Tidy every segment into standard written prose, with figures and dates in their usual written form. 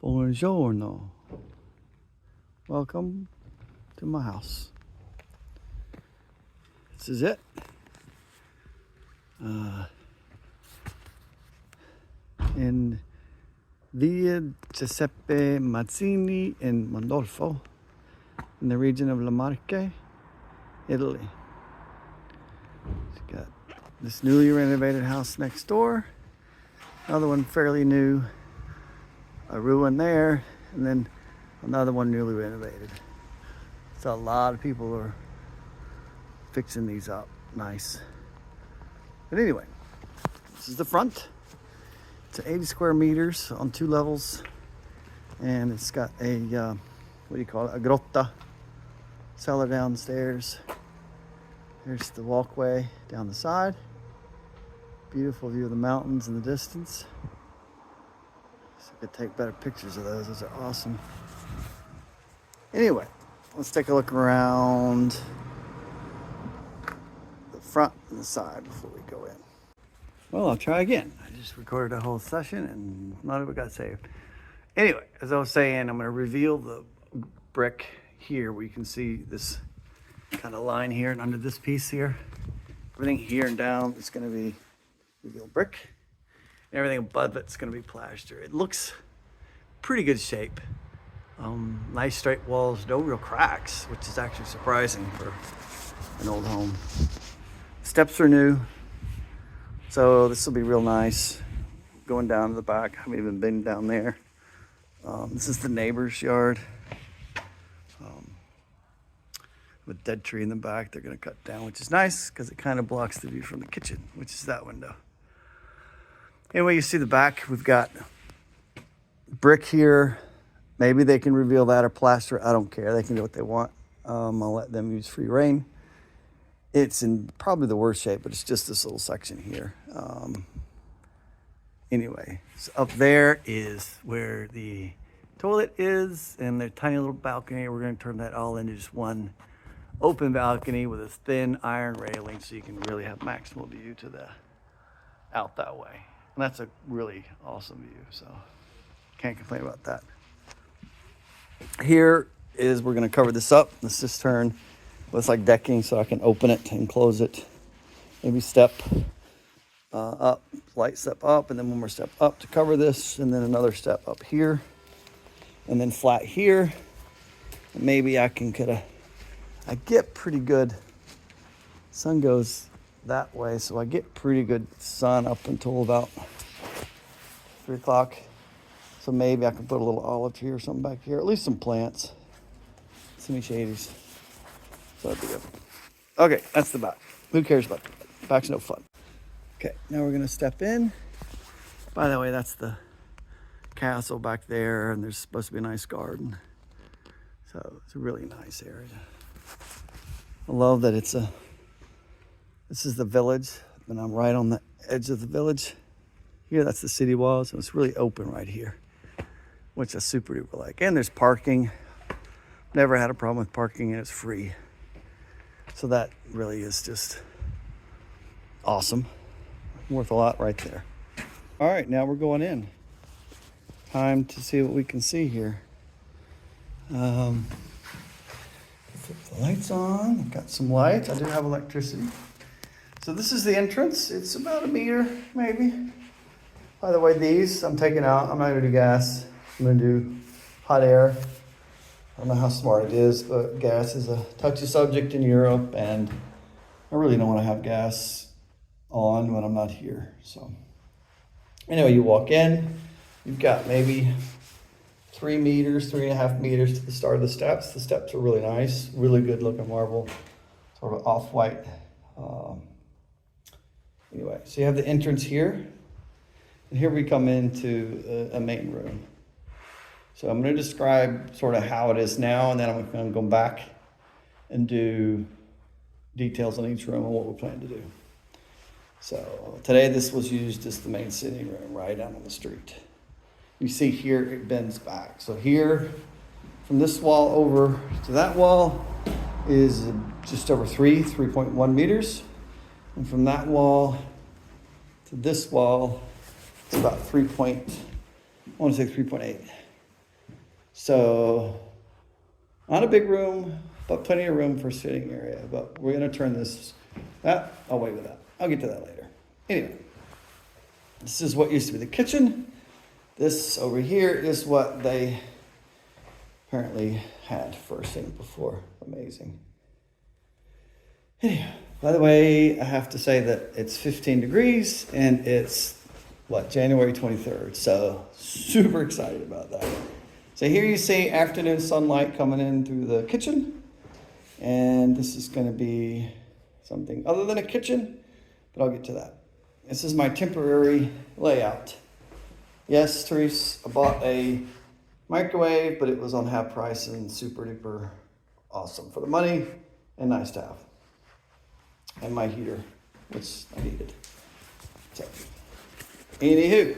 Buongiorno. Welcome to my house. This is it. In Via Giuseppe Mazzini in Mondolfo, in the region of Marche, Italy. It's got this newly renovated house next door, another one fairly new, a ruin there, and then another one newly renovated. So a lot of people are fixing these up nice. But anyway, this is the front. It's 80 square meters on 2 levels, and it's got a what do you call it, a grotta cellar downstairs. There's the walkway down the side. Beautiful view of the mountains in the distance. So I could take better pictures of those. Those are awesome. Anyway, let's take a look around the front and the side before we go in. Well, I'll try again. I just recorded a whole session and none of it got saved. Anyway, as I was saying, I'm going to reveal the brick here where you can see this kind of line here, and under this piece here, everything here and down is going to be revealed brick, and everything above it's going to be plaster. It looks pretty good shape. Nice straight walls, no real cracks, which is actually surprising for an old home. Steps are new. So this will be real nice. Going down to the back, I haven't even been down there. This is the neighbor's yard. With a dead tree in the back they're gonna cut down, which is nice because it kind of blocks the view from the kitchen, which is that window. Anyway, you see the back, we've got brick here. Maybe they can reveal that or plaster, I don't care. They can do what they want. I'll let them use free reign. It's in probably the worst shape, but it's just this little section here. Anyway, so up there is where the toilet is and the tiny little balcony. We're going to turn that all into just one open balcony with a thin iron railing so you can really have maximal view to the out that way. And that's a really awesome view, so can't complain about that. Here is, we're going to cover this up, the cistern. It's like decking, so I can open it and close it. Maybe step up, light step up, and then one more step up to cover this, and then another step up here, and then flat here. And maybe I can I get pretty good, sun goes that way, so I get pretty good sun up until about 3 o'clock. So maybe I can put a little olive tree or something back here, at least some plants, semi-shadies. So that'd be good. Okay, that's the back. Who cares about the back? Back's no fun. Okay, now we're gonna step in. By the way, that's the castle back there, and there's supposed to be a nice garden. So it's a really nice area. I love that this is the village, and I'm right on the edge of the village. Here, that's the city wall, so it's really open right here, which I super duper like. And there's parking. Never had a problem with parking, and it's free. So that really is just awesome. Worth a lot right there. All right, now we're going in. Time to see what we can see here. Flip the lights on. I've got some lights. I do have electricity. So this is the entrance. It's about 1 meter, maybe. By the way, these I'm taking out. I'm not gonna do gas. I'm gonna do hot air. I don't know how smart it is, but gas is a touchy subject in Europe, and I really don't want to have gas on when I'm not here. So anyway, you walk in, you've got maybe 3 meters, 3.5 meters to the start of the steps. The steps are really nice, really good looking marble, sort of off-white. Anyway, so you have the entrance here, and here we come into a main room. So I'm going to describe sort of how it is now, and then I'm going to go back and do details on each room and what we plan to do. So today this was used as the main sitting room right out on the street. You see here it bends back. So here, from this wall over to that wall is just over 3.1 meters. And from that wall to this wall, it's about 3.8. So not a big room, but plenty of room for sitting area. But we're gonna turn this, I'll wait with that. I'll get to that later. Anyway, this is what used to be the kitchen. This over here is what they apparently had first thing before. Amazing. Anyway, by the way, I have to say that it's 15 degrees and it's January 23rd. So super excited about that. So here you see afternoon sunlight coming in through the kitchen. And this is going to be something other than a kitchen, but I'll get to that. This is my temporary layout. Yes, Therese, I bought a microwave, but it was on half price and super duper awesome for the money and nice to have. And my heater, which I needed. So, anywho,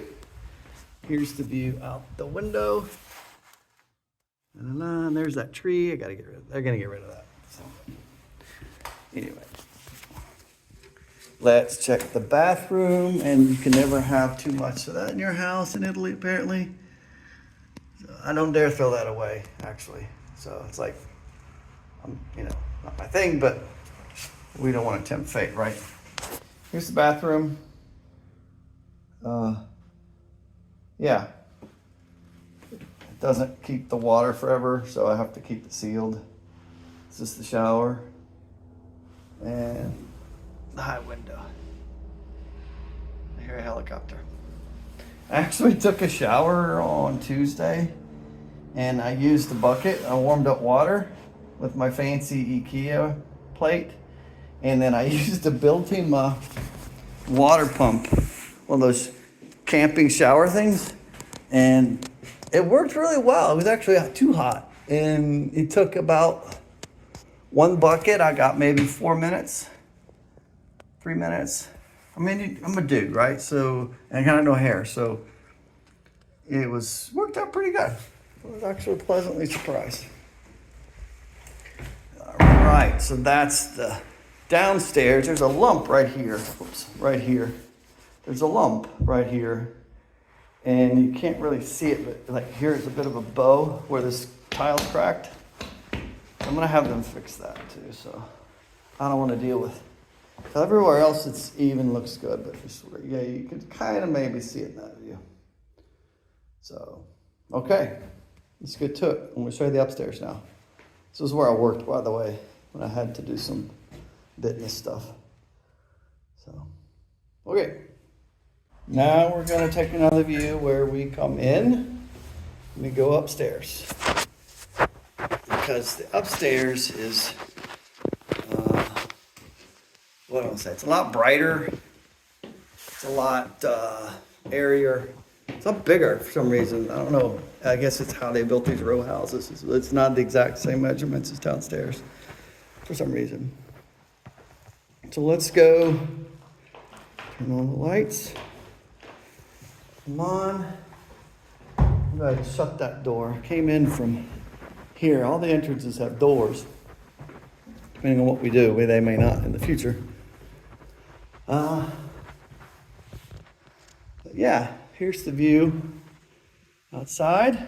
here's the view out the window. And there's that tree. They're gonna get rid of that. So, anyway, let's check the bathroom. And you can never have too much of that in your house in Italy, apparently. So I don't dare throw that away, actually. So it's like, not my thing, but we don't want to tempt fate, right? Here's the bathroom. Yeah. It doesn't keep the water forever, so I have to keep it sealed. This is the shower. And the high window. I hear a helicopter. I actually took a shower on Tuesday, and I used the bucket. I warmed up water with my fancy IKEA plate. And then I used a built-in water pump, one of those camping shower things. And it worked really well. It was actually too hot. And it took about one bucket. I got maybe 4 minutes, 3 minutes. I mean, I'm a dude, right? So, and I kind of no hair. So it worked out pretty good. I was actually pleasantly surprised. All right, so that's the downstairs. There's a lump right here. Oops, right here. There's a lump right here. And you can't really see it, but like here's a bit of a bow where this tile's cracked. I'm gonna have them fix that too, so I don't want to deal with. Everywhere else it's even looks good, but yeah, you could kind of maybe see it in that view. So, okay, let's get to it. I'm gonna show you the upstairs now. This is where I worked, by the way, when I had to do some business stuff. So, okay. Now we're gonna take another view where we come in. Let me go upstairs. Because the upstairs is, what do I say? It's a lot brighter. It's a lot airier. It's a lot bigger for some reason. I don't know. I guess it's how they built these row houses. It's not the exact same measurements as downstairs for some reason. So let's go turn on the lights. Come on. I'm going to shut that door. Came in from here. All the entrances have doors. Depending on what we do, they may not in the future. But yeah, here's the view outside.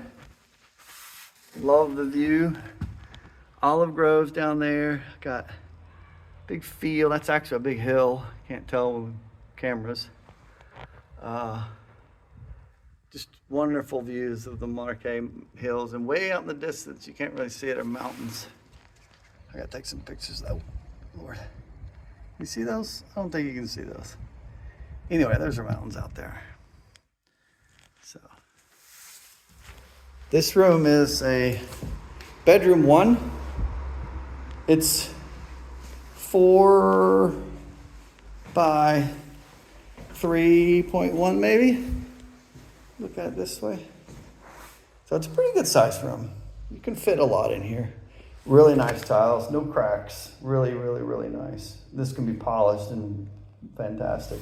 Love the view. Olive groves down there. Got big field. That's actually a big hill. Can't tell with cameras. Just wonderful views of the Marche hills, and way out in the distance, you can't really see it, are mountains. I gotta take some pictures though. Lord, you see those? I don't think you can see those. Anyway, there's our mountains out there. So, this room is a bedroom 1. It's 4 by 3.1 maybe. Look at it this way. So it's a pretty good size room. You can fit a lot in here. Really nice tiles, no cracks. Really, really, really nice. This can be polished and fantastic.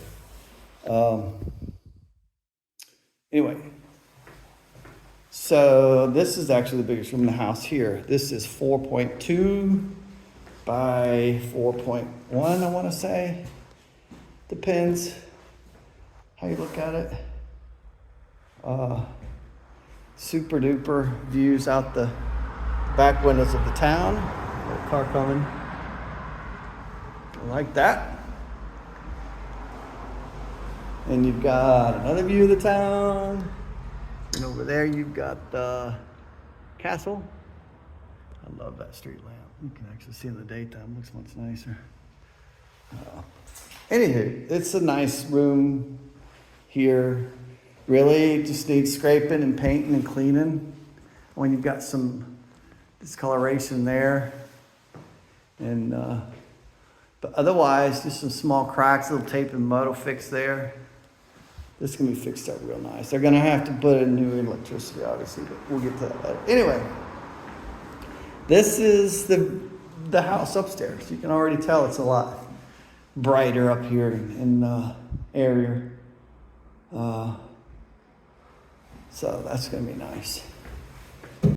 Anyway, so this is actually the biggest room in the house here. This is 4.2 by 4.1, I want to say. Depends how you look at it. super duper views out the back windows of the town. Got a car coming. Like that. And you've got another view of the town. And over there you've got the castle. I love that street lamp. You can actually see in the daytime. Looks much nicer. Anywho, it's a nice room here. Really just needs scraping and painting and cleaning. When you've got some discoloration there. And but otherwise, just some small cracks, little tape and mud will fix there. This is going to be fixed up real nice. They're going to have to put in new electricity, obviously, but we'll get to that later. Anyway, this is the house upstairs. You can already tell it's a lot brighter up here and airier. So that's going to be nice.